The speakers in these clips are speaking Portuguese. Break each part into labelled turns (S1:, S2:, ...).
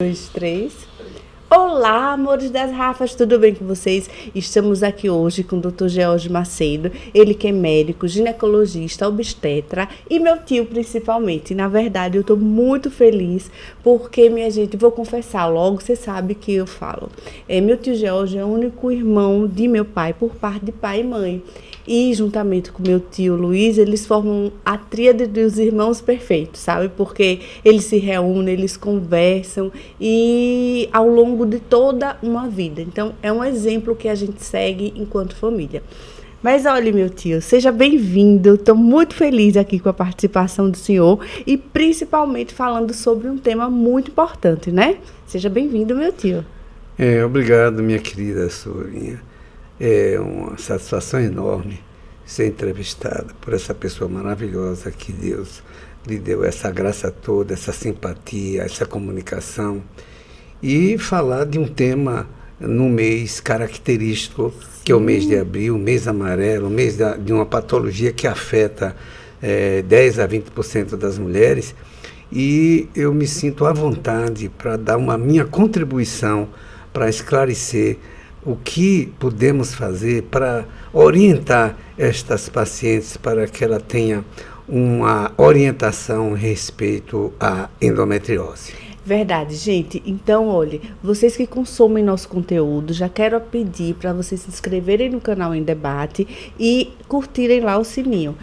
S1: Dois, três. Olá, amores das Rafas, tudo bem com vocês? Estamos aqui hoje com o Dr. George Macedo, ele que é médico, ginecologista, obstetra e meu tio principalmente. Na verdade, eu estou muito feliz porque, minha gente, vou confessar logo, você sabe que eu falo. Meu tio George é o único irmão de meu pai, por parte de pai e mãe. E juntamente com meu tio Luiz, eles formam a tríade dos irmãos perfeitos, sabe? Porque eles se reúnem, eles conversam e ao longo de toda uma vida. Então, é um exemplo que a gente segue enquanto família. Mas olha, meu tio, seja bem-vindo. Estou muito feliz aqui com a participação do senhor e principalmente falando sobre um tema muito importante, né? Seja bem-vindo, meu tio.
S2: Obrigado, minha querida sobrinha. É uma satisfação enorme ser entrevistada por essa pessoa maravilhosa que Deus lhe deu essa graça toda, essa simpatia, essa comunicação. E falar de um tema no mês característico, que é o mês de abril, o mês amarelo, o mês de uma patologia que afeta 10 a 20% das mulheres. E eu me sinto à vontade para dar uma minha contribuição para esclarecer o que podemos fazer para orientar estas pacientes para que ela tenha uma orientação a respeito à endometriose.
S1: Verdade, gente. Então, olha, vocês que consomem nosso conteúdo, já quero pedir para vocês se inscreverem no canal Em Debate e curtirem lá o sininho.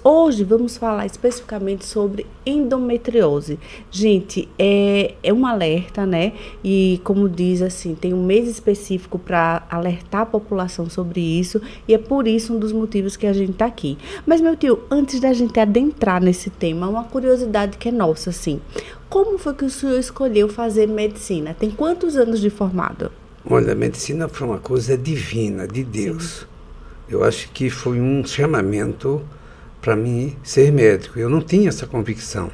S1: Hoje vamos falar especificamente sobre endometriose. Gente, é um alerta, né? E como diz assim, tem um mês específico para alertar a população sobre isso e é por isso um dos motivos que a gente tá aqui. Mas, meu tio, antes da gente adentrar nesse tema, uma curiosidade que é nossa, assim. Como foi que o senhor escolheu fazer medicina? Tem quantos anos de formado?
S2: Olha, a medicina foi uma coisa divina, de Deus. Sim. Eu acho que foi um chamamento para mim ser médico. Eu não tinha essa convicção,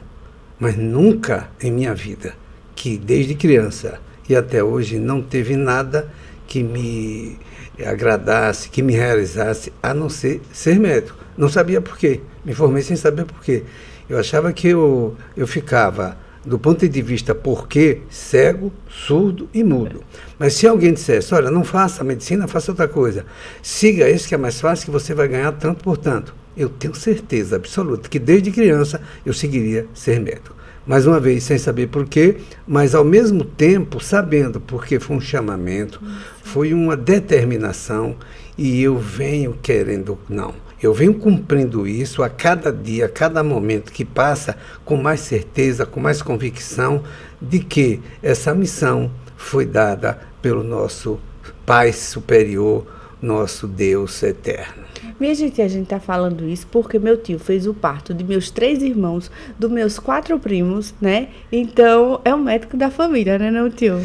S2: mas nunca em minha vida, que desde criança e até hoje não teve nada que me agradasse, que me realizasse, a não ser médico. Não sabia por quê, me formei sem saber por quê. Eu achava que eu ficava, do ponto de vista porquê, cego, surdo e mudo. Mas se alguém dissesse, olha, não faça medicina, faça outra coisa, siga esse que é mais fácil, que você vai ganhar tanto por tanto. Eu tenho certeza absoluta que desde criança eu seguiria ser médico. Mais uma vez, sem saber porquê, mas ao mesmo tempo sabendo, porque foi um chamamento, foi uma determinação e eu venho querendo, não. Eu venho cumprindo isso a cada dia, a cada momento que passa, com mais certeza, com mais convicção de que essa missão foi dada pelo nosso Pai Superior, nosso Deus eterno.
S1: Minha gente, a gente tá falando isso porque meu tio fez o parto de meus 3 irmãos, dos meus 4 primos, né? Então, é o médico da família, né, meu tio?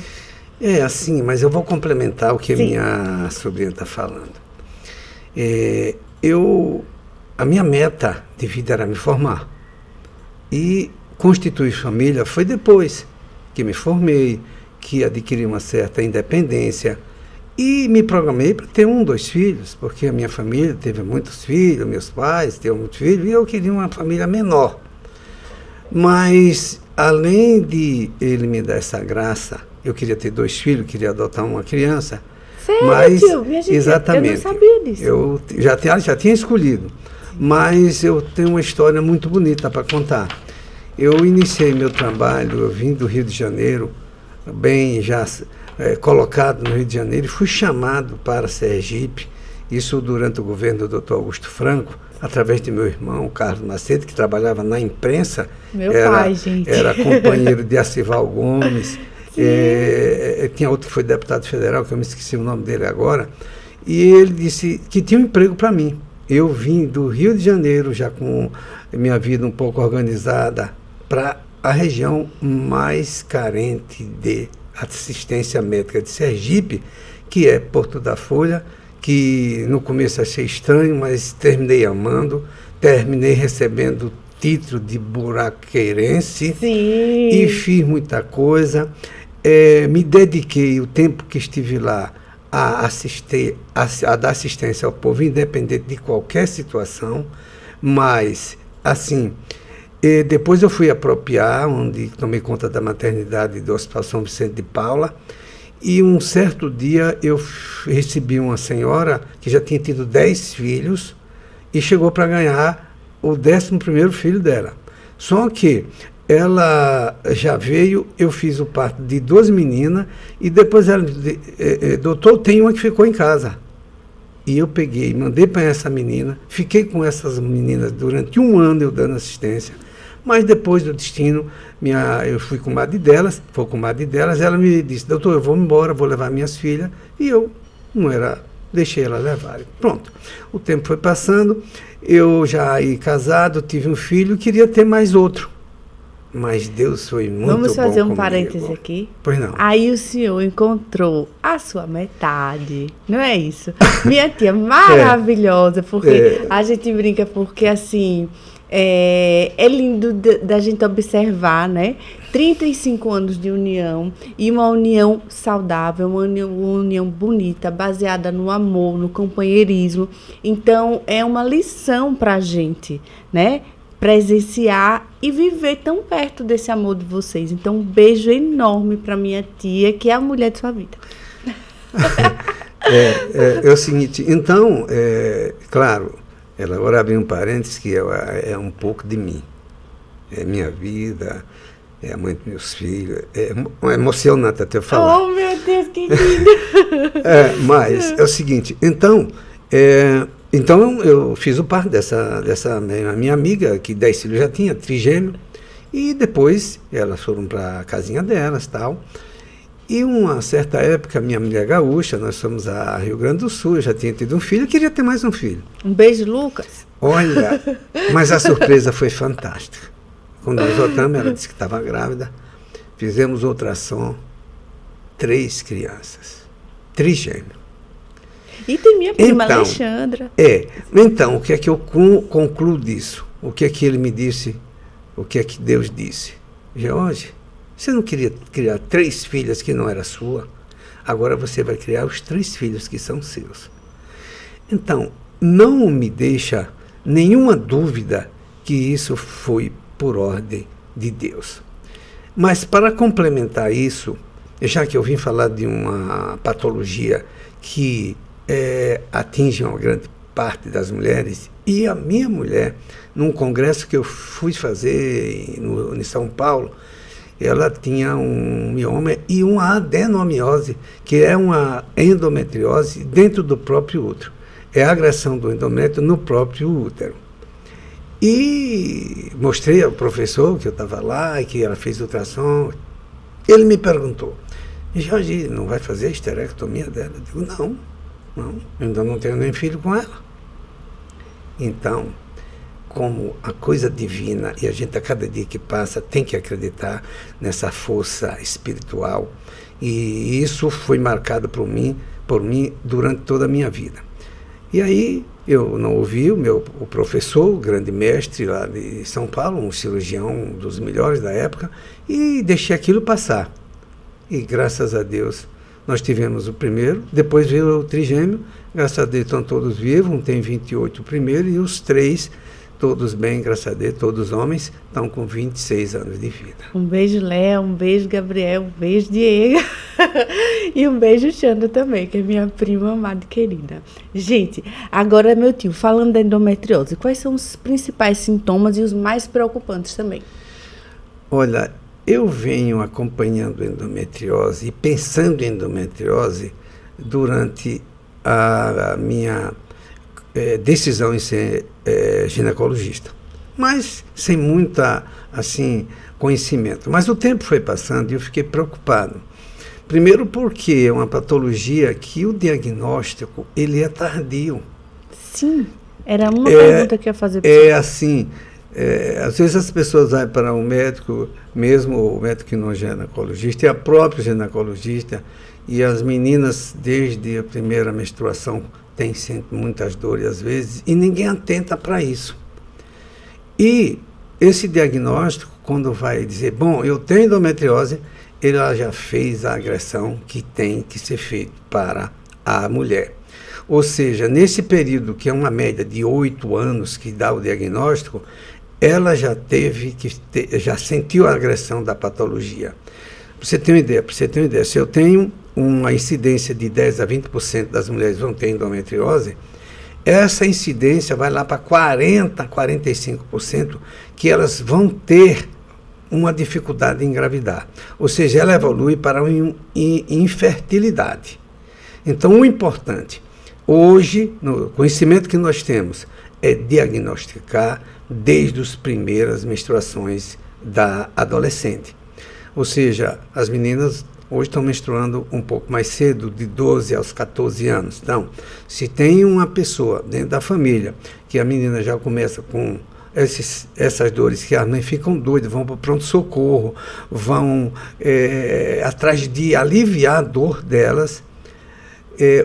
S2: É assim, mas eu vou complementar o que a minha sobrinha está falando. A minha meta de vida era me formar. E constituir família foi depois que me formei, que adquiri uma certa independência. E me programei para ter 2 filhos, porque a minha família teve muitos filhos, meus pais tiveram muitos filhos, e eu queria uma família menor. Mas, além de ele me dar essa graça, eu queria ter 2 filhos, queria adotar uma criança.
S1: Sério,
S2: mas,
S1: tio? Minha gente,
S2: exatamente,
S1: eu não sabia disso.
S2: Eu já tinha escolhido, mas eu tenho uma história muito bonita para contar. Eu iniciei meu trabalho, eu vim do Rio de Janeiro, bem já colocado no Rio de Janeiro, e fui chamado para Sergipe, isso durante o governo do Dr. Augusto Franco, através de meu irmão, Carlos Macedo, que trabalhava na imprensa.
S1: Pai, gente.
S2: Era companheiro de Acival Gomes, tinha outro que foi deputado federal, que eu me esqueci o nome dele agora, e ele disse que tinha um emprego para mim. Eu vim do Rio de Janeiro, já com minha vida um pouco organizada, para a região mais carente de assistência médica de Sergipe, que é Porto da Folha, que no começo achei estranho, mas terminei amando, terminei recebendo o título de buraqueirense.
S1: Sim.
S2: E fiz muita coisa, me dediquei o tempo que estive lá a dar assistência ao povo, independente de qualquer situação, mas, assim, E depois eu fui apropriar, onde tomei conta da maternidade do Hospital São Vicente de Paula. E um certo dia eu recebi uma senhora que já tinha tido 10 filhos e chegou para ganhar o 11º filho dela. Só que ela já veio, eu fiz o parto de 2 meninas e depois ela disse, doutor, tem uma que ficou em casa. E eu peguei, mandei para essa menina, fiquei com essas meninas durante 1 ano eu dando assistência, mas depois do destino, eu fui comadre delas, ela me disse, doutor, eu vou embora, vou levar minhas filhas, e eu deixei elas levarem. Pronto, o tempo foi passando, eu já aí casado, tive um filho, queria ter mais outro. Mas Deus foi muito bom.
S1: Vamos fazer um
S2: comigo.
S1: Parêntese aqui?
S2: Pois não.
S1: Aí o senhor encontrou a sua metade, não é isso? Minha tia maravilhosa, porque a gente brinca, porque assim, é lindo da gente observar, né? 35 anos de união, e uma união saudável, uma união bonita, baseada no amor, no companheirismo. Então, é uma lição para a gente, né? Presenciar e viver tão perto desse amor de vocês. Então, um beijo enorme para minha tia, que é a mulher de sua vida.
S2: É o seguinte, então, claro, ela agora abre um parênteses que é um pouco de mim. É minha vida, é a mãe dos meus filhos, é emocionante até eu falar.
S1: Oh, meu Deus, que lindo!
S2: Mas é o seguinte, então eu fiz o parto dessa minha amiga, que 10 filhos já tinha, trigêmeo, e depois elas foram para a casinha delas, tal. E uma certa época, minha mulher gaúcha, nós fomos a Rio Grande do Sul, eu já tinha tido um filho, eu queria ter mais um filho.
S1: Um beijo, Lucas.
S2: Olha, mas a surpresa foi fantástica. Quando nós voltamos, ela disse que estava grávida, fizemos ultrassom, 3 crianças, trigêmeo.
S1: E tem minha prima Alexandra.
S2: Então, o que é que eu concluo disso? O que é que ele me disse? O que é que Deus disse? Jorge, você não queria criar 3 filhas que não era sua? Agora você vai criar os 3 filhos que são seus. Então, não me deixa nenhuma dúvida que isso foi por ordem de Deus. Mas para complementar isso, já que eu vim falar de uma patologia que atinge uma grande parte das mulheres, e a minha mulher, num congresso que eu fui fazer em São Paulo, ela tinha um mioma e uma adenomiose, que é uma endometriose dentro do próprio útero. É a agressão do endométrio no próprio útero. E mostrei ao professor que eu estava lá e que ela fez ultrassom. Ele me perguntou, Jorge, não vai fazer a esterectomia dela? Eu digo, não, eu ainda não tenho nem filho com ela. Então, como a coisa divina, e a gente a cada dia que passa tem que acreditar nessa força espiritual, e isso foi marcado por mim durante toda a minha vida. E aí eu não ouvi o professor, o grande mestre lá de São Paulo, um cirurgião dos melhores da época, e deixei aquilo passar. E graças a Deus nós tivemos o primeiro, depois veio o trigêmeo, graças a Deus estão todos vivos, um tem 28 o primeiro, e os 3, todos bem, graças a Deus, todos homens, estão com 26 anos de vida.
S1: Um beijo, Léo, um beijo, Gabriel, um beijo, Diego, e um beijo, Xanda também, que é minha prima amada e querida. Gente, agora, meu tio, falando da endometriose, quais são os principais sintomas e os mais preocupantes também?
S2: Olha, eu venho acompanhando endometriose e pensando em endometriose durante a minha decisão em ser ginecologista, mas sem muita conhecimento. Mas o tempo foi passando e eu fiquei preocupado. Primeiro porque é uma patologia que o diagnóstico ele é tardio.
S1: Sim, era uma pergunta que eu ia fazer para você.
S2: Às vezes as pessoas vão para um médico, mesmo o médico que não é ginecologista, e a própria ginecologista, e as meninas, desde a primeira menstruação, têm sempre muitas dores às vezes, e ninguém atenta para isso. E esse diagnóstico, quando vai dizer, bom, eu tenho endometriose, ela já fez a agressão que tem que ser feita para a mulher. Ou seja, nesse período, que é uma média de 8 anos que dá o diagnóstico, ela já já sentiu a agressão da patologia. Para você ter uma ideia, se eu tenho uma incidência de 10 a 20% das mulheres vão ter endometriose, essa incidência vai lá para 40 a 45% que elas vão ter uma dificuldade em engravidar. Ou seja, ela evolui para uma infertilidade. Então, o importante, hoje, no conhecimento que nós temos, é diagnosticar desde as primeiras menstruações da adolescente. Ou seja, as meninas hoje estão menstruando um pouco mais cedo, de 12 aos 14 anos. Então, se tem uma pessoa dentro da família que a menina já começa com essas dores, que as mães ficam doidas, vão para o pronto-socorro, vão atrás de aliviar a dor delas,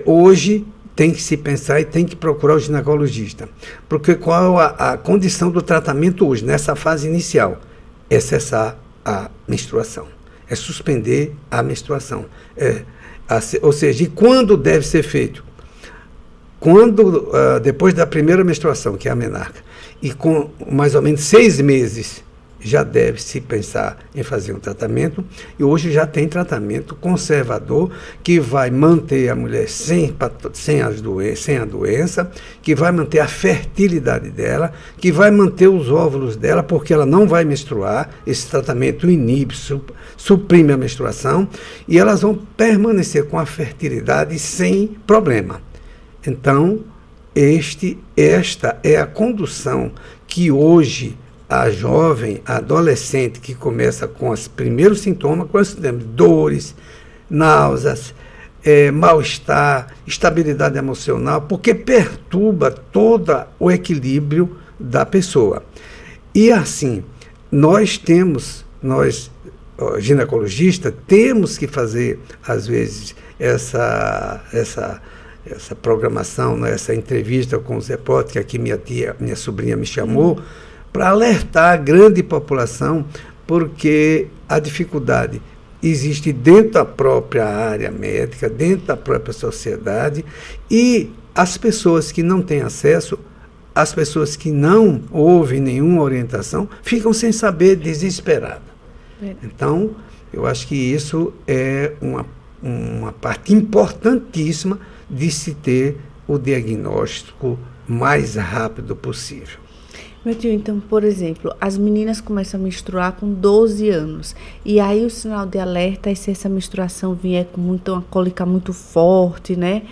S2: hoje tem que se pensar e tem que procurar o ginecologista. Porque qual a condição do tratamento hoje, nessa fase inicial? É cessar a menstruação. É suspender a menstruação. Ou seja, e quando deve ser feito? Quando, depois da primeira menstruação, que é a menarca, e com mais ou menos 6 meses, já deve se pensar em fazer um tratamento, e hoje já tem tratamento conservador que vai manter a mulher sem a doença, que vai manter a fertilidade dela, que vai manter os óvulos dela, porque ela não vai menstruar. Esse tratamento inibe, suprime a menstruação, e elas vão permanecer com a fertilidade sem problema. Então, esta é a condução que hoje a jovem, a adolescente que começa com os primeiros sintomas, quando temos dores, náuseas, mal-estar, estabilidade emocional, porque perturba todo o equilíbrio da pessoa. E assim, nós ginecologistas, temos que fazer, às vezes, essa programação, né, essa entrevista com os repórteres, que aqui minha sobrinha me chamou, para alertar a grande população, porque a dificuldade existe dentro da própria área médica, dentro da própria sociedade, e as pessoas que não têm acesso, as pessoas que não ouvem nenhuma orientação, ficam sem saber, desesperadas. Então, eu acho que isso é uma parte importantíssima de se ter o diagnóstico mais rápido possível.
S1: Meu tio, então, por exemplo, as meninas começam a menstruar com 12 anos. E aí o sinal de alerta é se essa menstruação vier com uma cólica muito forte, né?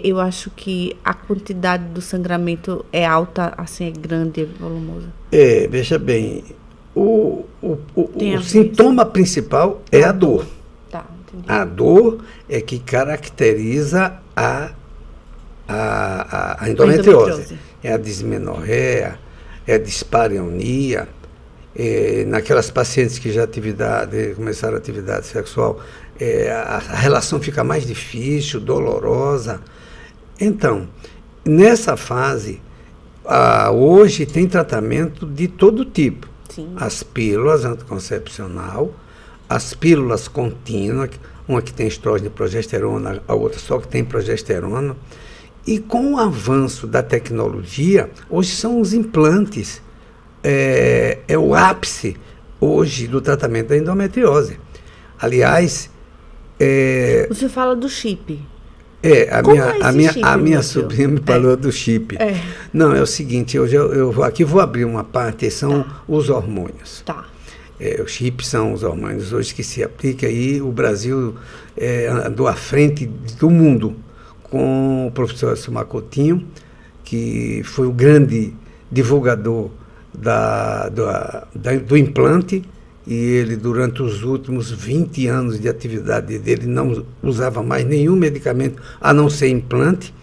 S1: Eu acho que a quantidade do sangramento é alta, assim, é grande, é volumosa.
S2: Veja bem, o sintoma principal é a dor.
S1: Tá, entendi.
S2: A dor é que caracteriza a endometriose. É a dismenorreia, é a dispareunia, naquelas pacientes que já começaram a atividade sexual, a relação fica mais difícil, dolorosa. Então, nessa fase, hoje tem tratamento de todo tipo.
S1: Sim.
S2: As pílulas anticoncepcional, as pílulas contínuas, uma que tem estrógeno e progesterona, a outra só que tem progesterona. E com o avanço da tecnologia, hoje são os implantes. É o ápice hoje do tratamento da endometriose. Aliás,
S1: você fala do chip.
S2: A minha sobrinha me falou do chip. Não, é o seguinte, eu aqui vou abrir uma parte, são os hormônios.
S1: Tá.
S2: Os chips são os hormônios hoje que se aplicam, e o Brasil andou à frente do mundo, com o professor Sumar Coutinho, que foi o grande divulgador do implante, e ele, durante os últimos 20 anos de atividade dele, não usava mais nenhum medicamento a não ser implante,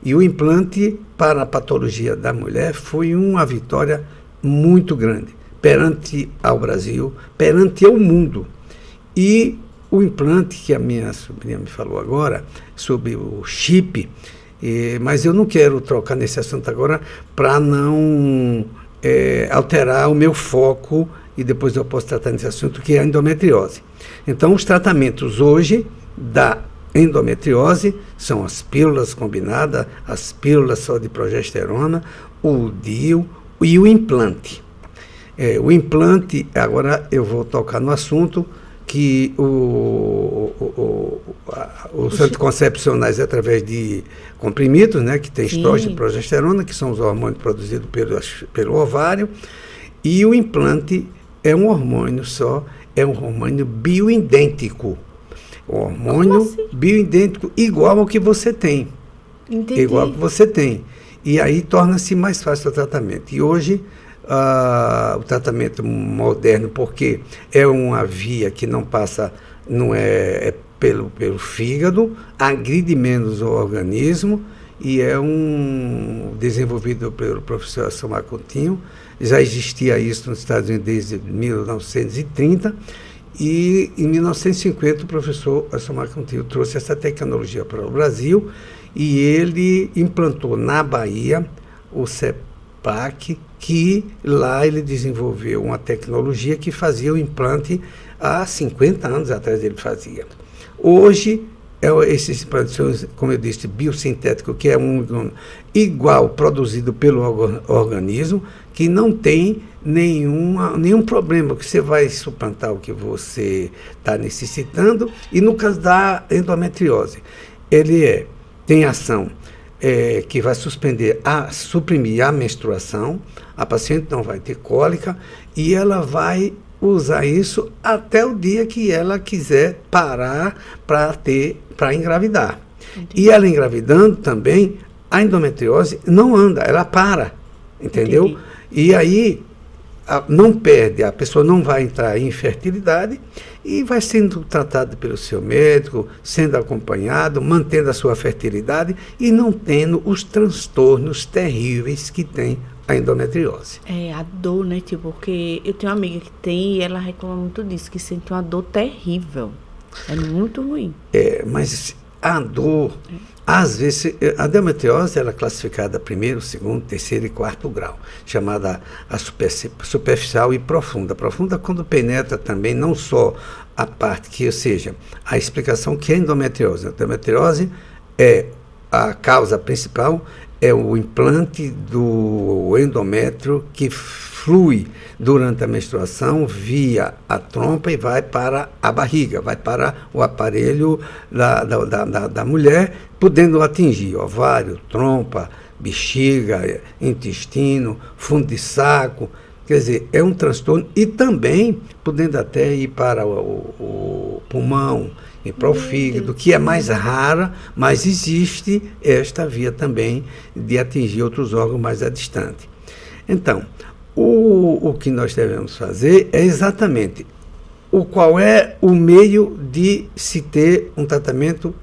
S2: e o implante para a patologia da mulher foi uma vitória muito grande, perante ao Brasil, perante ao mundo. E o implante que a minha sobrinha me falou agora, sobre o chip, mas eu não quero trocar nesse assunto agora para não alterar o meu foco, e depois eu posso tratar nesse assunto, que é a endometriose. Então, os tratamentos hoje da endometriose são as pílulas combinadas, as pílulas só de progesterona, o DIU e o implante. O implante, agora eu vou tocar no assunto que os anticoncepcionais através de comprimidos, né, que tem estrógeno e progesterona, que são os hormônios produzidos pelo ovário, e o implante é um hormônio só, é um hormônio bioidêntico. Hormônio bioidêntico igual ao que você tem.
S1: Entendi.
S2: Igual ao que você tem. E aí torna-se mais fácil o tratamento. E hoje, o tratamento moderno, porque é uma via que não passa, não é pelo fígado, agride menos o organismo, e é desenvolvido pelo professor Asomar Coutinho. Já existia isso nos Estados Unidos desde 1930, e em 1950 o professor Asomar Coutinho trouxe essa tecnologia para o Brasil, e ele implantou na Bahia o CEPAC, que lá ele desenvolveu uma tecnologia que fazia o implante há 50 anos atrás ele fazia. Hoje, esses implantes são, como eu disse, biosintético, que é igual produzido pelo organismo, que não tem nenhum problema, que você vai suplantar o que você está necessitando. E no caso da endometriose, ele tem ação que vai suprimir a menstruação, a paciente não vai ter cólica, e ela vai usar isso até o dia que ela quiser parar para engravidar. Entendi. E ela engravidando também, a endometriose não anda, ela para, entendeu? Entendi. E aí não perde, a pessoa não vai entrar em infertilidade e vai sendo tratada pelo seu médico, sendo acompanhado, mantendo a sua fertilidade e não tendo os transtornos terríveis que tem a endometriose.
S1: A dor, né, tio? Porque eu tenho uma amiga que tem e ela reclama muito disso, que sente uma dor terrível. É muito ruim.
S2: Mas a dor, às vezes, a endometriose ela é classificada primeiro, segundo, terceiro e quarto grau, chamada a superficial e profunda. Profunda quando penetra também não só a parte que, ou seja, a explicação que é endometriose. A endometriose é a causa principal, é o implante do endométrio que flui durante a menstruação via a trompa e vai para a barriga, vai para o aparelho da mulher, podendo atingir ovário, trompa, bexiga, intestino, fundo de saco. Quer dizer, é um transtorno e também podendo até ir para o pulmão, e para o fígado, que é mais rara, mas existe esta via também de atingir outros órgãos mais a distante. Então, o que nós devemos fazer é exatamente qual é o meio de se ter um tratamento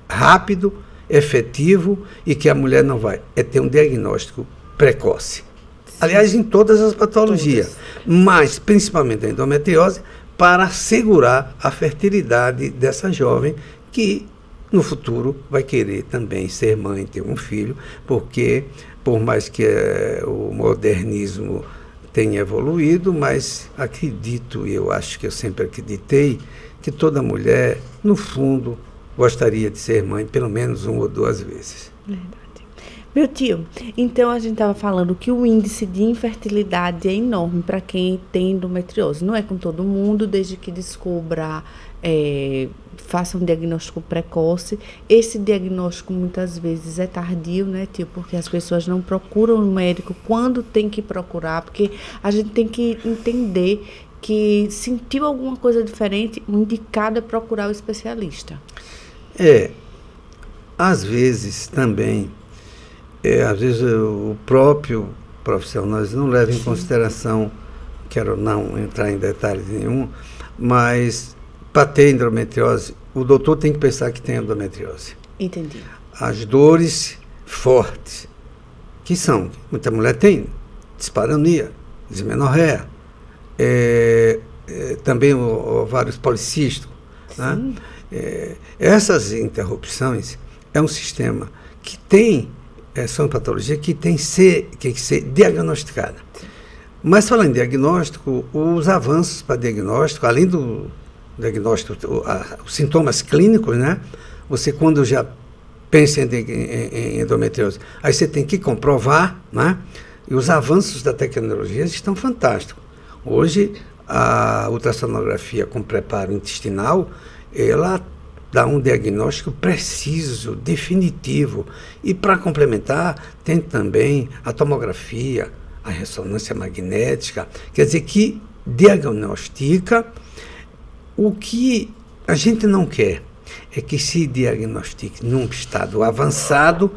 S2: rápido, efetivo e que a mulher não vai. É ter um diagnóstico precoce. Aliás, em todas as patologias, mas principalmente a endometriose, para assegurar a fertilidade dessa jovem que no futuro vai querer também ser mãe, ter um filho, porque por mais que o modernismo tenha evoluído, mas acredito, e eu acho que eu sempre acreditei, que toda mulher, no fundo, gostaria de ser mãe pelo menos uma ou duas vezes.
S1: Verdade. Meu tio, então a gente estava falando que o índice de infertilidade é enorme para quem tem endometriose. Não é com todo mundo, desde que descubra, faça um diagnóstico precoce. Esse diagnóstico muitas vezes é tardio, né, tio? Porque as pessoas não procuram o médico quando tem que procurar, porque a gente tem que entender que sentiu alguma coisa diferente, o indicado é procurar o especialista.
S2: Às vezes também... às vezes o próprio profissional não leva em consideração, quero não entrar em detalhes nenhum, mas para ter endometriose, o doutor tem que pensar que tem endometriose.
S1: Entendi.
S2: As dores fortes, que são, muita mulher tem, dispareunia, dismenorreia, também o ovários policísticos. Né? Essas interrupções é um sistema que tem são patologias que tem que ser diagnosticada. Mas falando em diagnóstico, os avanços para diagnóstico, além do diagnóstico, os sintomas clínicos, né? Você quando já pensa em endometriose, aí você tem que comprovar, né? E os avanços da tecnologia estão fantásticos. Hoje, a ultrassonografia com preparo intestinal, ela dá um diagnóstico preciso, definitivo. E para complementar, tem também a tomografia, a ressonância magnética, quer dizer que diagnostica. O que a gente não quer é que se diagnostique num estado avançado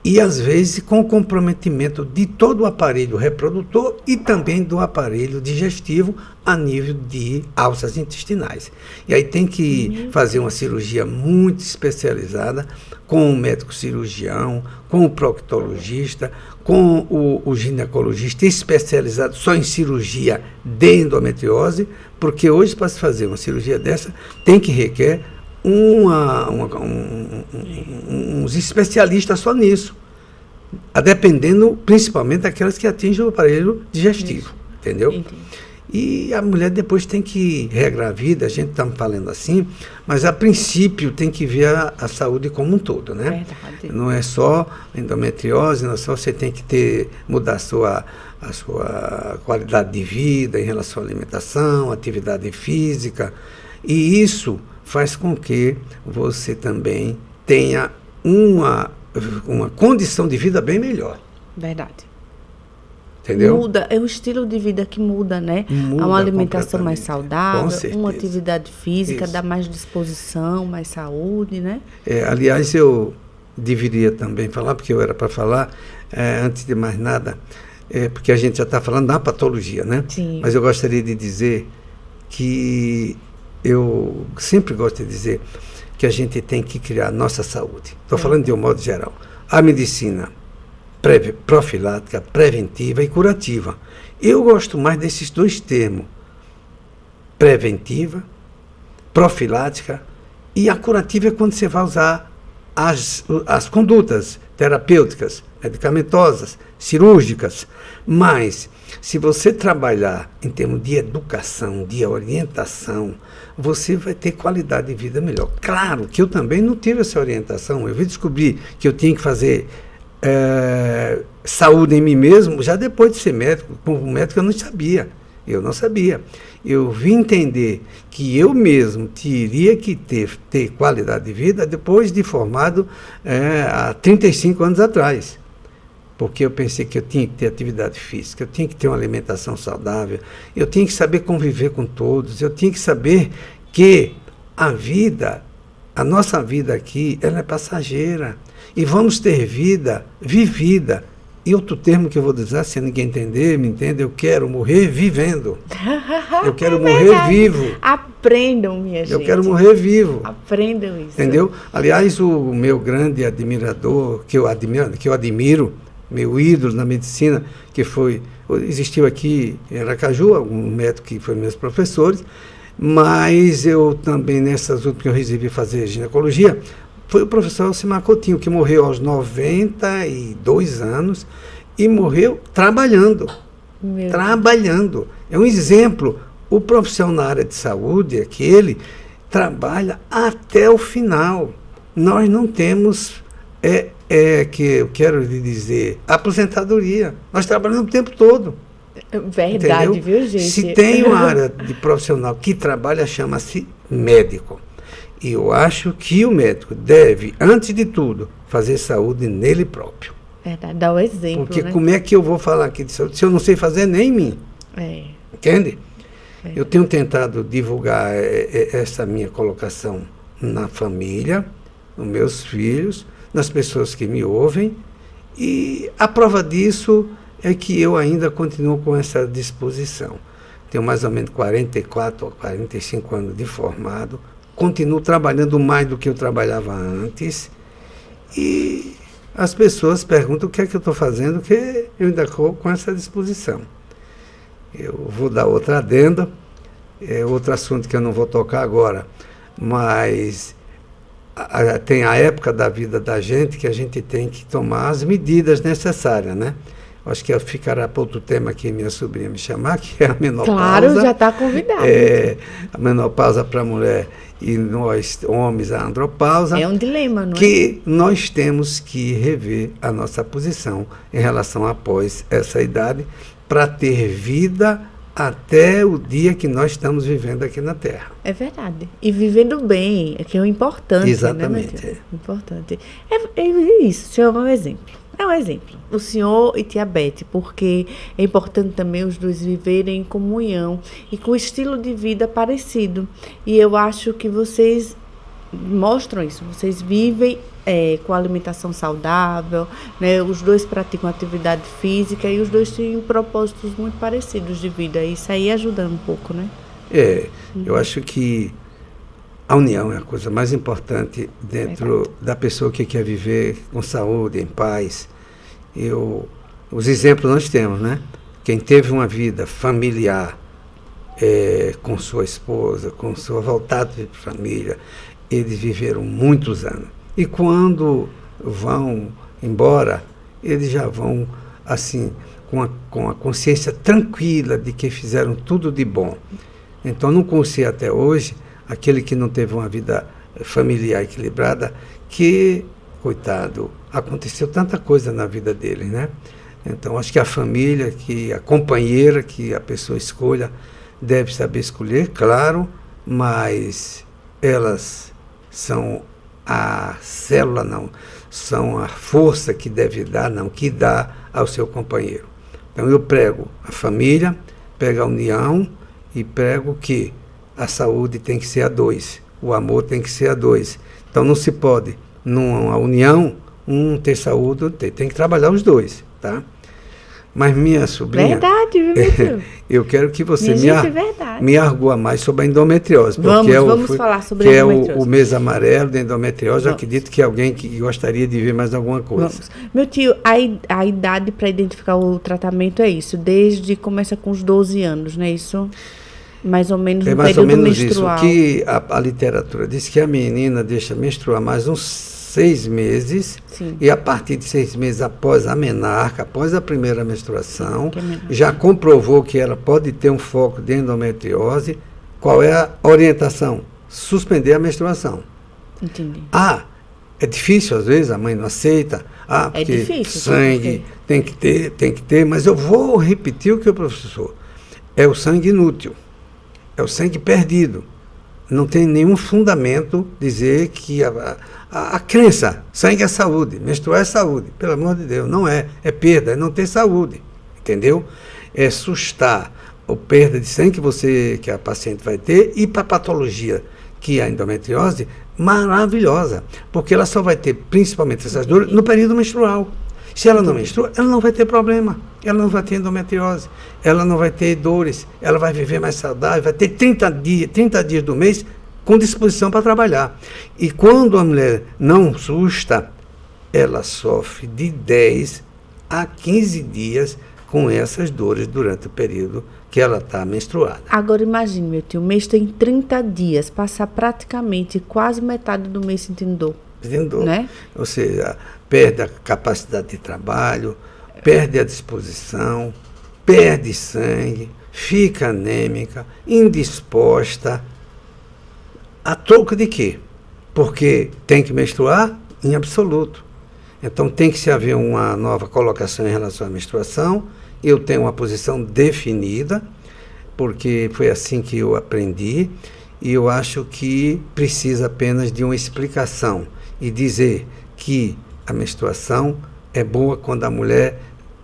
S2: e, às vezes, com comprometimento de todo o aparelho reprodutor e também do aparelho digestivo a nível de alças intestinais. E aí tem que fazer uma cirurgia muito especializada com o médico cirurgião, com o proctologista, com o ginecologista especializado só em cirurgia de endometriose, porque hoje, para se fazer uma cirurgia dessa, tem que requer uns especialistas só nisso, dependendo principalmente daquelas que atingem o aparelho digestivo, entendeu? Entendi. E a mulher depois tem que regrar a vida, a gente está falando assim, mas a princípio tem que ver a saúde como um todo, né? Verdade. Não é só endometriose, não é só você tem que mudar a sua qualidade de vida em relação à alimentação, atividade física, e isso faz com que você também tenha uma condição de vida bem melhor.
S1: Verdade.
S2: Entendeu?
S1: Muda, é o estilo de vida que muda, né?
S2: Muda,
S1: uma alimentação mais saudável,
S2: com
S1: uma atividade física,
S2: Isso.
S1: Dá mais disposição, mais saúde, né?
S2: Aliás, eu deveria também falar, porque eu era para falar, antes de mais nada, porque a gente já está falando da patologia, né?
S1: Sim.
S2: Mas eu gostaria de dizer que eu sempre gosto de dizer que a gente tem que criar a nossa saúde. Estou falando de um modo geral. A medicina profilática, preventiva e curativa. Eu gosto mais desses dois termos. Preventiva, profilática, e a curativa é quando você vai usar as condutas terapêuticas, medicamentosas, cirúrgicas. Mas, se você trabalhar em termos de educação, de orientação, você vai ter qualidade de vida melhor. Claro que eu também não tive essa orientação. Eu vim descobrir que eu tinha que fazer saúde em mim mesmo já depois de ser médico. Como médico eu não sabia. Eu vim entender que eu mesmo teria que ter qualidade de vida depois de formado há 35 anos atrás. Porque eu pensei que eu tinha que ter atividade física, eu tinha que ter uma alimentação saudável, eu tinha que saber conviver com todos, eu tinha que saber que a nossa vida aqui, ela é passageira. E vamos ter vida vivida. E outro termo que eu vou dizer, se ninguém entender, me entende, eu quero morrer vivendo. Eu quero morrer vivo.
S1: Aprendam, minha gente.
S2: Eu quero morrer vivo.
S1: Aprendam isso.
S2: Entendeu? Aliás, o meu grande admirador, que eu admiro, meu ídolo na medicina, existiu aqui em Aracaju, um médico que foi meus professores, mas eu também, nessas últimas que eu resolvi fazer ginecologia, foi o professor Alcimar Coutinho, que morreu aos 92 anos e morreu trabalhando. Trabalhando. É um exemplo. O profissional na área de saúde, aquele, trabalha até o final. Nós não temos, que eu quero lhe dizer, aposentadoria. Nós trabalhamos o tempo todo.
S1: Verdade,
S2: entendeu?
S1: Viu, gente?
S2: Se tem uma área de profissional que trabalha, chama-se médico. E eu acho que o médico deve, antes de tudo, fazer saúde nele próprio.
S1: Verdade, dá o exemplo,
S2: porque
S1: né?
S2: Como é que eu vou falar aqui de saúde se eu não sei fazer nem em mim? Entende? Eu tenho tentado divulgar essa minha colocação na família, nos meus filhos, nas pessoas que me ouvem, e a prova disso é que eu ainda continuo com essa disposição. Tenho mais ou menos 44 ou 45 anos de formado, continuo trabalhando mais do que eu trabalhava antes, e as pessoas perguntam o que é que eu estou fazendo, que eu ainda estou com essa disposição. Eu vou dar outra adenda, outro assunto que eu não vou tocar agora, mas tem a época da vida da gente que a gente tem que tomar as medidas necessárias, né? acho que ficará para outro tema que minha sobrinha me chamar, que é a menopausa.
S1: Claro, já está convidado.
S2: A menopausa para a mulher e nós, homens, a andropausa.
S1: É um dilema, não é?
S2: Que nós temos que rever a nossa posição em relação após essa idade para ter vida até o dia que nós estamos vivendo aqui na Terra.
S1: É verdade. E vivendo bem, é que é o importante.
S2: Exatamente.
S1: Né, importante. É isso, o senhor é um exemplo. É um exemplo. O senhor e tia Beth, porque é importante também os dois viverem em comunhão e com estilo de vida parecido. E eu acho que vocês mostram isso. Vocês vivem com alimentação saudável, né? Os dois praticam atividade física e os dois têm propósitos muito parecidos de vida. Isso aí ajuda um pouco, né?
S2: Eu acho que a união é a coisa mais importante dentro da pessoa que quer viver com saúde, em paz. Os exemplos nós temos, né? Quem teve uma vida familiar com sua esposa, com sua voltada de família, eles viveram muitos anos. E quando vão embora, eles já vão assim com a consciência tranquila de que fizeram tudo de bom. Então, não conheci até hoje aquele que não teve uma vida familiar equilibrada, que, coitado, aconteceu tanta coisa na vida dele, né? Então, acho que a família, que a companheira que a pessoa escolha, deve saber escolher, claro, mas elas são a célula, não, são a força que deve dar, não, que dá ao seu companheiro. Então, eu prego a família, prego a união e prego que a saúde tem que ser a dois, o amor tem que ser a dois. Então, não se pode, numa união, ter saúde, tem que trabalhar os dois, tá? Mas minha sobrinha...
S1: Verdade, viu?
S2: Eu quero que você
S1: verdade.
S2: me argua mais sobre a endometriose.
S1: Vamos falar sobre a endometriose.
S2: Que é o mês amarelo da endometriose. Eu acredito que alguém que gostaria de ver mais alguma coisa.
S1: Vamos. Meu tio, a idade para identificar o tratamento é isso? Começa com os 12 anos, não é isso? Mais ou menos no período menstrual.
S2: Isso. O que a literatura diz que a menina deixa menstruar mais uns 6 meses. Sim. E a partir de 6 meses após a menarca, após a primeira menstruação, já comprovou que ela pode ter um foco de endometriose. Qual é a orientação? Suspender a menstruação.
S1: Entendi.
S2: É difícil às vezes, a mãe não aceita. Porque
S1: é difícil,
S2: sangue tem que ter, mas eu vou repetir o que o professor. É o sangue inútil. É o sangue perdido. Não tem nenhum fundamento dizer que a crença, sangue é saúde, menstruar é saúde. Pelo amor de Deus, não é. É perda, é não ter saúde. Entendeu? É sustar a perda de sangue que a paciente vai ter e para a patologia, que é a endometriose, maravilhosa. Porque ela só vai ter, principalmente essas dores, no período menstrual. Se ela não menstrua, ela não vai ter problema. Ela não vai ter endometriose, ela não vai ter dores, ela vai viver mais saudável, vai ter 30 dias do mês com disposição para trabalhar. E quando a mulher não susta, ela sofre de 10 a 15 dias com essas dores durante o período que ela está menstruada.
S1: Agora imagine, meu tio, o mês tem 30 dias, passar praticamente quase metade do mês sentindo dor. Né?
S2: Ou seja, perde a capacidade de trabalho, perde a disposição, perde sangue, fica anêmica, indisposta. A troco de quê? Porque tem que menstruar em absoluto. Então tem que se haver uma nova colocação em relação à menstruação. Eu tenho uma posição definida, porque foi assim que eu aprendi, e eu acho que precisa apenas de uma explicação e dizer que a menstruação é boa quando a mulher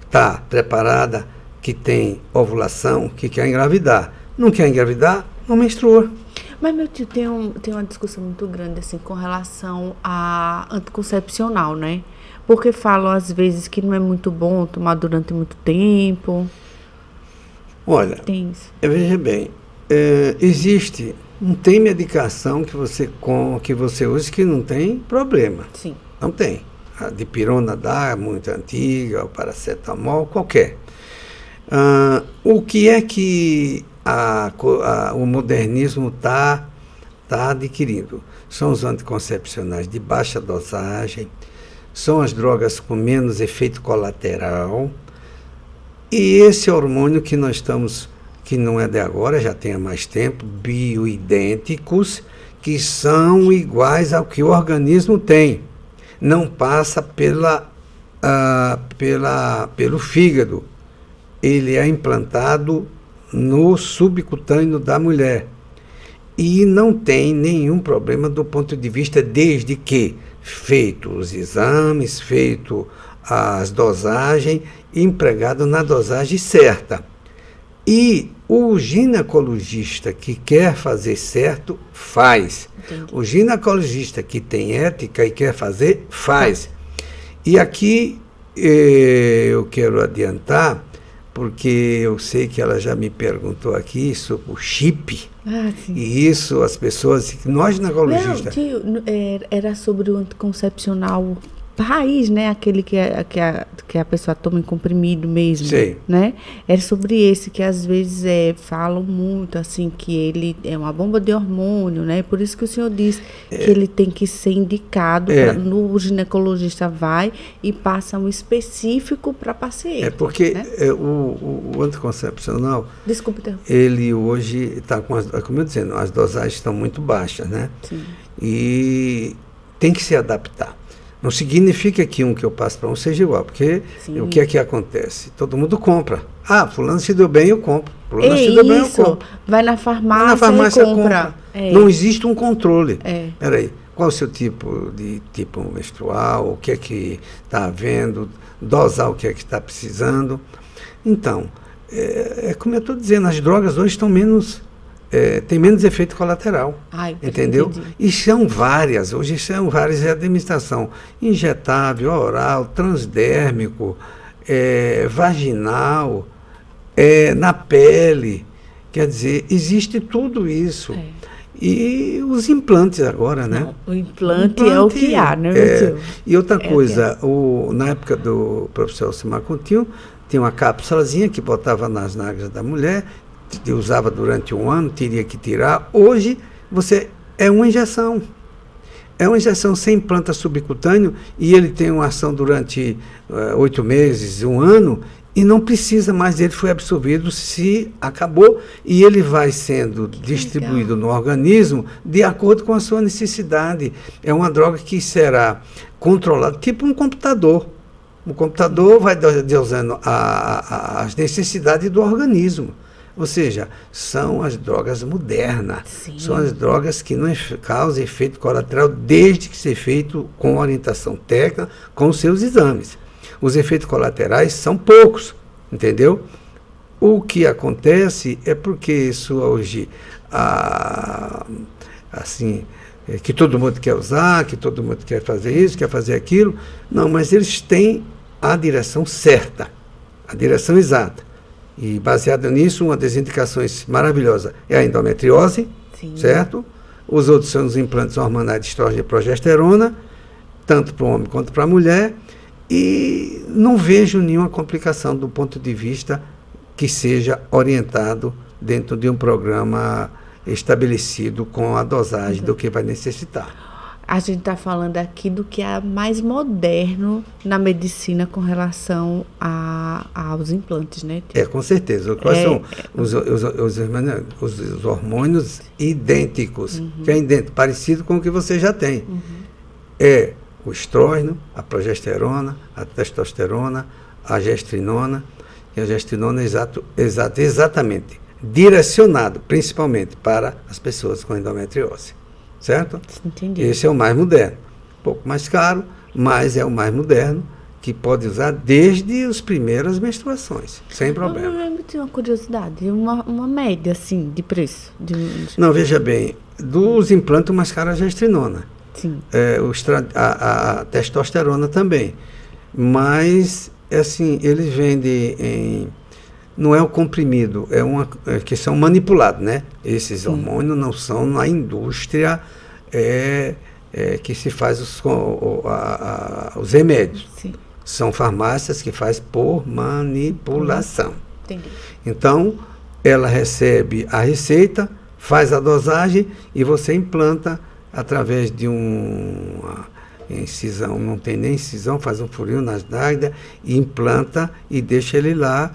S2: está preparada, que tem ovulação, que quer engravidar. Não quer engravidar, não menstrua.
S1: Mas, meu tio, tem uma discussão muito grande assim, com relação a anticoncepcional, né? Porque falam, às vezes, que não é muito bom tomar durante muito tempo.
S2: Olha, veja bem, não tem medicação que você use que não tem problema.
S1: Sim.
S2: Não tem. A dipirona dá, muito antiga, o paracetamol, qualquer. O que é que o modernismo está adquirindo? São os anticoncepcionais de baixa dosagem, são as drogas com menos efeito colateral, E esse hormônio que nós estamos, que não é de agora, já tem há mais tempo, bioidênticos, que são iguais ao que o organismo tem. Não passa pelo fígado. Ele é implantado no subcutâneo da mulher. E não tem nenhum problema do ponto de vista, desde que feito os exames, feito as dosagens, empregado na dosagem certa. E o ginecologista que quer fazer certo, faz.
S1: Entendi.
S2: O ginecologista que tem ética e quer fazer, faz. E aqui eu quero adiantar, porque eu sei que ela já me perguntou aqui sobre o chip.
S1: Ah, sim.
S2: E isso, as pessoas, nós ginecologistas...
S1: Não, tio, era sobre o anticoncepcional raiz, né? Aquele que a pessoa toma em comprimido mesmo,
S2: Sei.
S1: né? Era sobre esse que às vezes falam muito, assim, que ele é uma bomba de hormônio, né? Por isso que o senhor diz que ele tem que ser indicado, o ginecologista vai e passa um específico para paciente.
S2: Porque
S1: né?
S2: O anticoncepcional,
S1: Desculpe,
S2: ele hoje está com, como eu dizendo, as dosagens estão muito baixas, né?
S1: Sim.
S2: E tem que se adaptar. Não significa que um que eu passo para um seja igual, porque o que é que acontece? Todo mundo compra. Ah, fulano se deu bem, eu compro. Fulano se deu bem, eu compro.
S1: Vai na farmácia, e compra.
S2: Não existe um controle.
S1: Espera
S2: aí, qual é o seu tipo menstrual, o que é que está havendo, dosar o que é que está precisando. Então, como eu estou dizendo, as drogas hoje estão tem menos efeito colateral, entendeu?
S1: Entendi.
S2: E são várias, hoje são várias, é a administração injetável, oral, transdérmico, vaginal, na pele, quer dizer, existe tudo isso. E os implantes agora, né?
S1: Não, o implante é o que há, né, meu tio?
S2: E outra coisa, na época do professor Alcimar Coutinho, tinha uma cápsulazinha que botava nas nádegas da mulher, usava durante um ano, teria que tirar. Hoje, é uma injeção. É uma injeção sem implanta subcutâneo e ele tem uma ação durante 8 meses, 1 ano, e não precisa mais, ele foi absorvido, se acabou, e ele vai sendo distribuído no organismo de acordo com a sua necessidade. É uma droga que será controlada, tipo um computador. O computador vai dosando as necessidades do organismo. Ou seja, são as drogas modernas.
S1: Sim.
S2: São as drogas que não causam efeito colateral desde que seja feito com orientação técnica, com os seus exames. Os efeitos colaterais são poucos, entendeu? O que acontece é porque isso hoje, que todo mundo quer usar, que todo mundo quer fazer isso, quer fazer aquilo. Não, mas eles têm a direção certa, a direção exata. E baseado nisso, uma das indicações maravilhosas é a endometriose, certo? Os outros são os implantes hormonais de estrógeno e progesterona, tanto para o homem quanto para a mulher, e não vejo nenhuma complicação do ponto de vista que seja orientado dentro de um programa estabelecido com a dosagem do que vai necessitar.
S1: A gente está falando aqui do que é mais moderno na medicina com relação aos implantes, né?
S2: Com certeza. Quais são os hormônios idênticos, que é idêntico, parecido com o que você já tem. É o estrógeno, a progesterona, a testosterona, a gestrinona, e a gestrinona exatamente direcionado principalmente para as pessoas com endometriose. Certo?
S1: Entendi.
S2: Esse é o mais moderno. Um pouco mais caro, mas é o mais moderno, que pode usar desde as primeiras menstruações, sem problema.
S1: Eu tenho uma curiosidade, uma média, assim, de preço.
S2: Não, veja bem, dos implantes, o mais caro é a gestrinona.
S1: Sim.
S2: A testosterona também. Mas, assim, eles vendem não é o comprimido, que são manipulados, né? Esses hormônios não são na indústria que se faz os remédios.
S1: Sim.
S2: São farmácias que fazem por manipulação.
S1: Entendi.
S2: Então, ela recebe a receita, faz a dosagem e você implanta através de uma incisão, não tem nem incisão, faz um furinho nas nádegas, implanta e deixa ele lá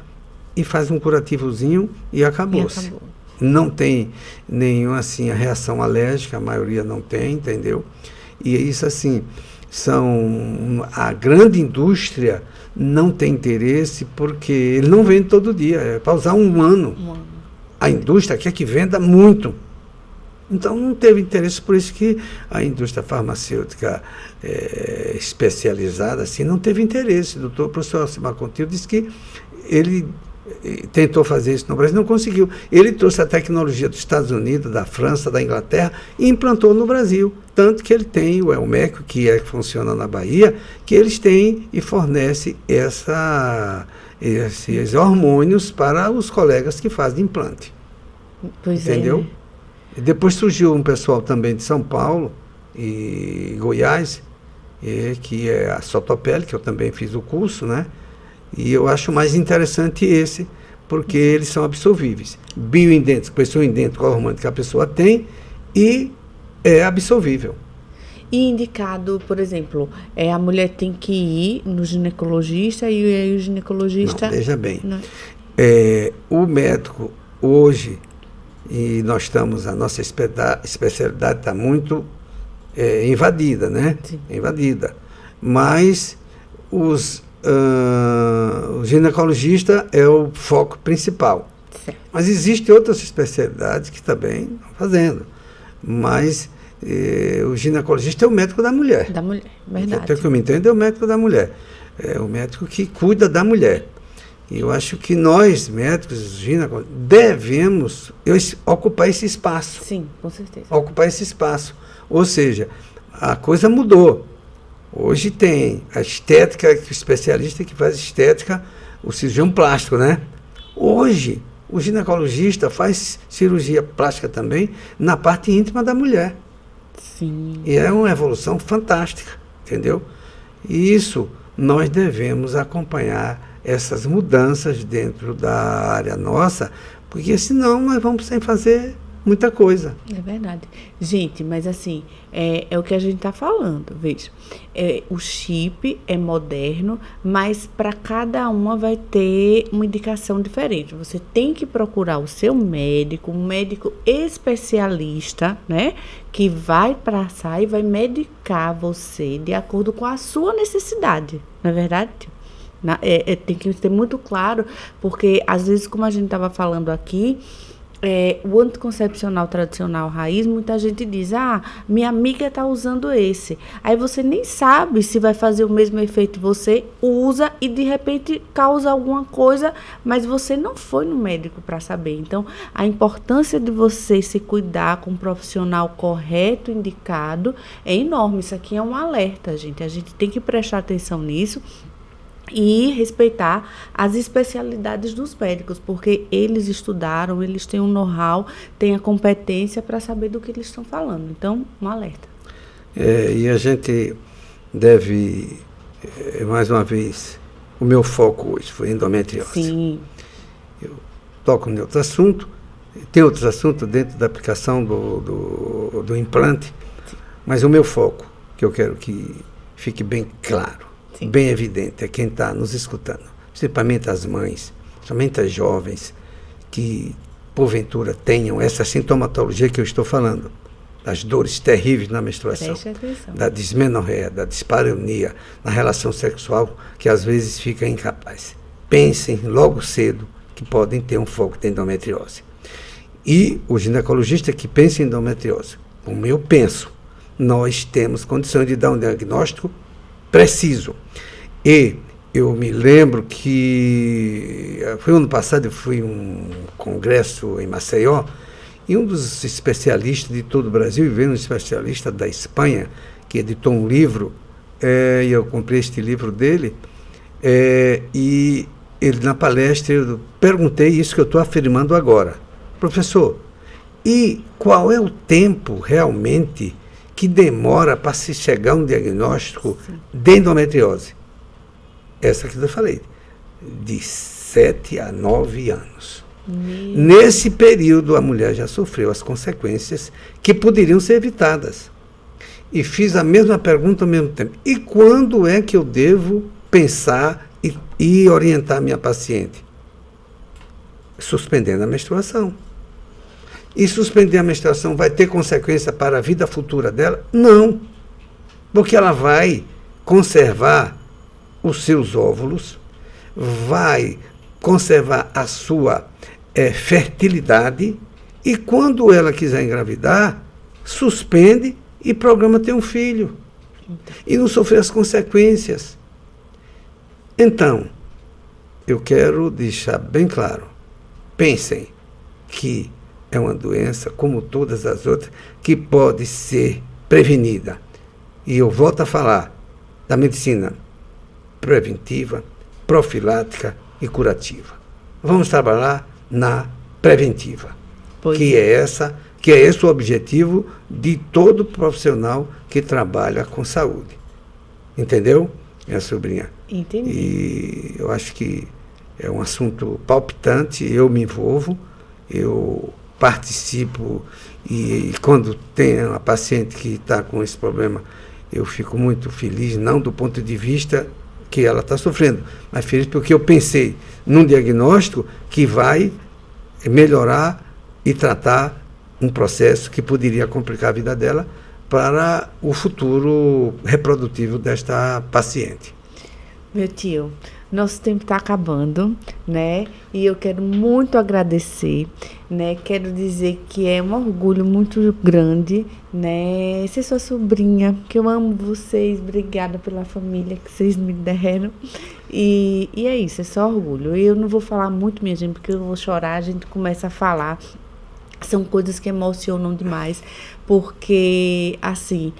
S2: e faz um curativozinho e acabou-se. Não tem nenhuma assim, a reação alérgica, a maioria não tem, entendeu? E isso assim, a grande indústria não tem interesse porque ele não vende todo dia, é para usar um ano. A indústria quer que venda muito. Então não teve interesse, por isso que a indústria farmacêutica especializada assim, não teve interesse. O professor Alcimar Contillo disse que ele tentou fazer isso no Brasil, não conseguiu. Ele trouxe a tecnologia dos Estados Unidos, da França, da Inglaterra e implantou no Brasil. Tanto que ele tem o Elmeco, que funciona na Bahia, que eles têm e fornecem esses hormônios para os colegas que fazem implante.
S1: Pois
S2: entendeu? E depois surgiu um pessoal também de São Paulo e Goiás, que é a Sotopele, que eu também fiz o curso, né? E eu acho mais interessante esse, porque eles são absorvíveis. Bioidênticos, pessoa idêntica ao hormônio que a pessoa tem e é absorvível.
S1: E indicado, por exemplo, a mulher tem que ir no ginecologista e aí o ginecologista...
S2: Não, veja bem, o médico hoje, e nós estamos, a nossa especialidade está muito invadida, né?
S1: Sim.
S2: Invadida. Mas o ginecologista é o foco principal.
S1: Certo.
S2: Mas existem outras especialidades que também estão fazendo. Mas o ginecologista é o médico da mulher.
S1: Da mulher, verdade.
S2: Até que eu me entendo, é o médico da mulher. É o médico que cuida da mulher. E eu acho que nós, médicos, ginecologistas, devemos ocupar esse espaço.
S1: Sim, com certeza.
S2: Ocupar esse espaço. Ou seja, a coisa mudou. Hoje tem a estética, que o especialista que faz estética, o cirurgião plástico, né? Hoje, o ginecologista faz cirurgia plástica também na parte íntima da mulher.
S1: Sim.
S2: E é uma evolução fantástica, entendeu? E isso nós devemos acompanhar essas mudanças dentro da área nossa, porque senão nós vamos sem fazer muita coisa.
S1: É verdade. Gente, mas assim, é o que a gente está falando, veja. O chip é moderno, mas para cada uma vai ter uma indicação diferente. Você tem que procurar o seu médico, um médico especialista, né? Que vai traçar e vai medicar você de acordo com a sua necessidade, não é verdade? Tem que ter muito claro, porque às vezes, como a gente estava falando aqui, o anticoncepcional tradicional raiz, muita gente diz, minha amiga está usando esse. Aí você nem sabe se vai fazer o mesmo efeito, você usa e de repente causa alguma coisa, mas você não foi no médico para saber. Então, a importância de você se cuidar com um profissional correto, indicado, é enorme. Isso aqui é um alerta, gente. A gente tem que prestar atenção nisso e respeitar as especialidades dos médicos, porque eles estudaram, eles têm um know-how, têm a competência para saber do que eles estão falando. Então, um alerta.
S2: E a gente deve, mais uma vez, o meu foco hoje foi endometriose.
S1: Sim.
S2: Eu toco em outro assunto, tem outros assuntos dentro da aplicação do implante, mas o meu foco, que eu quero que fique bem claro, sim, bem evidente, é quem está nos escutando, principalmente as mães, principalmente as jovens, que porventura tenham essa sintomatologia que eu estou falando, das dores terríveis na menstruação, da dismenorreia, da dispareunia, na relação sexual, que às vezes fica incapaz. Pensem logo cedo que podem ter um foco de endometriose. E o ginecologista que pensa em endometriose, como eu penso, nós temos condições de dar um diagnóstico preciso. E eu me lembro que foi ano passado, eu fui a um congresso em Maceió, e um dos especialistas de todo o Brasil, e veio um especialista da Espanha, que editou um livro, e eu comprei este livro dele, e ele na palestra, eu perguntei isso que eu estou afirmando agora. Professor, e qual é o tempo realmente que demora para se chegar a um diagnóstico de endometriose? Essa que eu falei, de 7 a 9 anos. Nesse período, a mulher já sofreu as consequências que poderiam ser evitadas. E fiz a mesma pergunta ao mesmo tempo. E quando é que eu devo pensar e orientar minha paciente? suspendendo a menstruação. E suspender a menstruação vai ter consequência para a vida futura dela? Não, porque ela vai conservar os seus óvulos, vai conservar a sua fertilidade, e quando ela quiser engravidar, suspende e programa ter um filho. E não sofrer as consequências. Então, eu quero deixar bem claro, pensem que é uma doença, como todas as outras, que pode ser prevenida. E eu volto a falar da medicina preventiva, profilática e curativa. Vamos trabalhar na preventiva, que é esse o objetivo de todo profissional que trabalha com saúde. Entendeu, minha sobrinha?
S1: Entendi.
S2: E eu acho que é um assunto palpitante, eu me envolvo, eu participo, e quando tem uma paciente que está com esse problema, eu fico muito feliz, não do ponto de vista que ela está sofrendo, mas feliz porque eu pensei num diagnóstico que vai melhorar e tratar um processo que poderia complicar a vida dela para o futuro reprodutivo desta paciente.
S1: Meu tio, nosso tempo está acabando, né? E eu quero muito agradecer, né? Quero dizer que é um orgulho muito grande, né? Ser sua sobrinha, que eu amo vocês, obrigada pela família que vocês me deram. E é isso, é só orgulho. Eu não vou falar muito, minha gente, porque eu vou chorar, a gente começa a falar. São coisas que emocionam demais, porque, assim,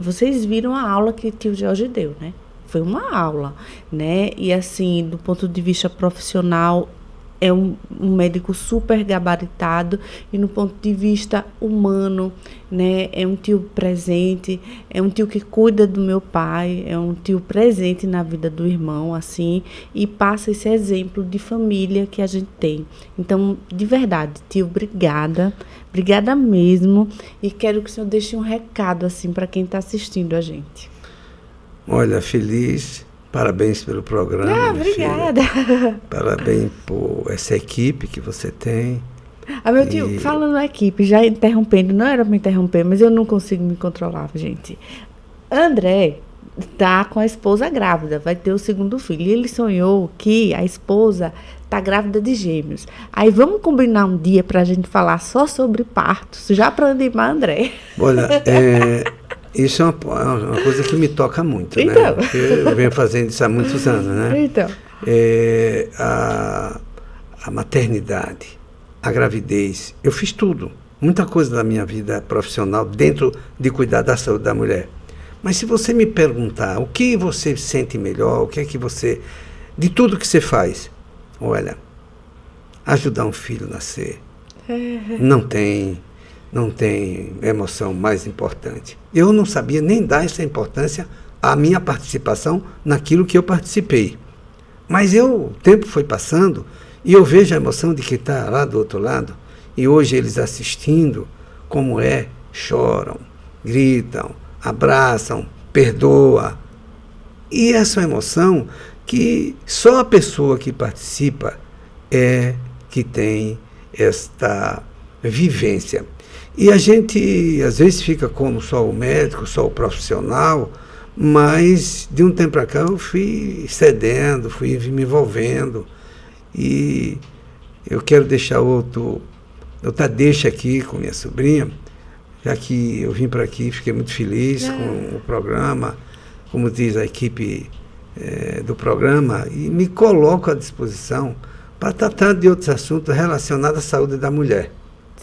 S1: vocês viram a aula que o tio Jorge deu, né? Foi uma aula, né? E, assim, do ponto de vista profissional, é um médico super gabaritado, e no ponto de vista humano, né? É um tio presente, é um tio que cuida do meu pai, é um tio presente na vida do irmão, assim, e passa esse exemplo de família que a gente tem. Então, de verdade, tio, obrigada mesmo, e quero que o senhor deixe um recado, assim, para quem está assistindo a gente.
S2: Olha, feliz, parabéns pelo programa.
S1: Obrigada.
S2: Filha. Parabéns por essa equipe que você tem.
S1: Meu tio, falando na equipe, já interrompendo, não era para me interromper, mas eu não consigo me controlar, gente. André tá com a esposa grávida, vai ter o segundo filho. E ele sonhou que a esposa tá grávida de gêmeos. Aí vamos combinar um dia para a gente falar só sobre partos, já para animar André.
S2: Olha, isso é uma coisa que me toca muito,
S1: então,
S2: né? Porque eu venho fazendo isso há muitos anos, né?
S1: Então.
S2: A maternidade, a gravidez, eu fiz tudo. Muita coisa da minha vida profissional dentro de cuidar da saúde da mulher. Mas se você me perguntar o que você sente melhor, o que é que você... De tudo que você faz, olha, ajudar um filho a nascer, não tem emoção mais importante. Eu não sabia nem dar essa importância à minha participação naquilo que eu participei. Mas o tempo foi passando e eu vejo a emoção de quem está lá do outro lado, e hoje eles assistindo, como choram, gritam, abraçam, perdoam. E essa emoção que só a pessoa que participa que tem esta vivência. E a gente, às vezes, fica como só o médico, só o profissional, mas de um tempo para cá eu fui cedendo, fui me envolvendo. E eu quero deixar outra deixa aqui com minha sobrinha, já que eu vim para aqui, fiquei muito feliz com o programa, como diz a equipe do programa, e me coloco à disposição para tratar de outros assuntos relacionados à saúde da mulher.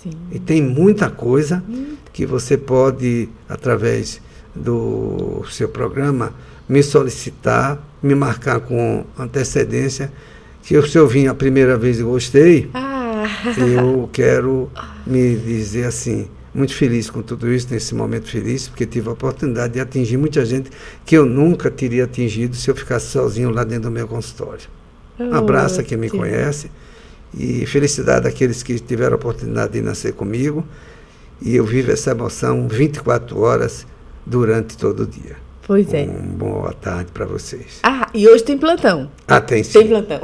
S1: Sim.
S2: E tem muita coisa que você pode, através do seu programa, me solicitar, me marcar com antecedência, que se eu vim a primeira vez e gostei, eu quero me dizer assim, muito feliz com tudo isso, nesse momento feliz, porque tive a oportunidade de atingir muita gente que eu nunca teria atingido se eu ficasse sozinho lá dentro do meu consultório. Um abraço a quem me conhece. E felicidade àqueles que tiveram a oportunidade de nascer comigo. E eu vivo essa emoção 24 horas durante todo o dia.
S1: Pois é.
S2: Boa tarde para vocês.
S1: E hoje tem plantão.
S2: Tem sim.
S1: Tem plantão.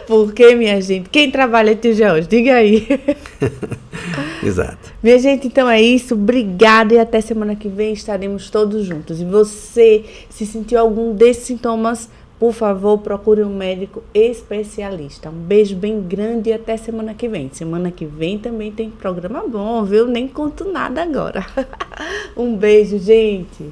S1: Porque, minha gente, quem trabalha é tio George? Diga aí.
S2: Exato.
S1: Minha gente, então é isso. Obrigada e até semana que vem estaremos todos juntos. E você, se sentiu algum desses sintomas, por favor, procure um médico especialista. Um beijo bem grande e até semana que vem. Semana que vem também tem programa bom, viu? Nem conto nada agora. Um beijo, gente.